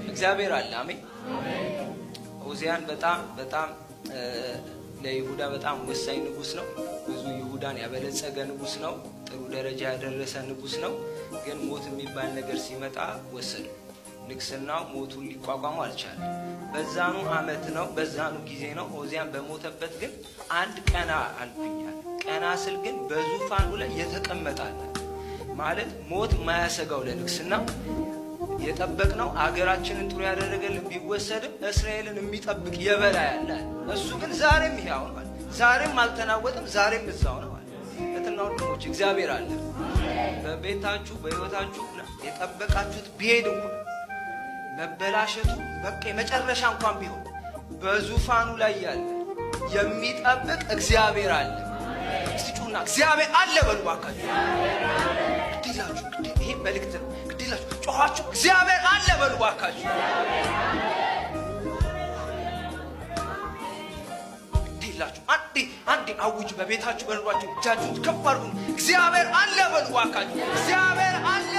እግዚአብሔር አለ። አሜን። ኦዚያን በጣም ለይሁዳ በጣም ወሳኝ ንጉስ ነው። ብዙ ይሁዳን ያበለጸገ ንጉስ ነው። ጥሩ ደረጃ ያደረሰ ንጉስ ነው። ግን ሞት የሚባል ነገር ሲመጣ ወሰደው። ንግስናው ሞቱን ሊቋቋሙ አልቻለም። በዛኑ አመት ነው፣ በዛኑ ጊዜ ነው። ኦዚያን በሞተበት ግን አንድ ቀና አልኩኛል። ቀና ስል ግን በዙፋኑ ላይ የተቀመጣለ ማለት ሞት ማያሰጋው ለንግስናው የጠበቅነው አገራችንን ጥሩ ያደረገልን ቢወሰድም እስራኤልን የሚጠብቅ የበላይ አለ። እሱ ግን ዛሬም ይሄው ነው። ዛሬም አልተናወጠም። ዛሬም እዛው ነው። እህትና ወንድሞች እግዚአብሔር አለ። በቤታችሁ በህይወታችሁ የጠበቃችሁት ቢሄድ እንኳን መበላሸቱ በቃ የመጨረሻ እንኳን ቢሆን በዙፋኑ ላይ ያለ የሚጠብቅ እግዚአብሔር አለ። እስቲ ጩና እግዚአብሔር አለ በሉ ባካችሁ። ግዴላችሁ ይሄ መልእክት ነው። ግዴላችሁ ጮኻችሁ እግዚአብሔር አለ በሉ ባካችሁ። ግዴላችሁ አንዴ አውጁ በቤታችሁ በልባችሁ እጃችሁን ከፍ አድርጉ። እግዚአብሔር አለ በሉ ባካችሁ። እግዚአብሔር አለ።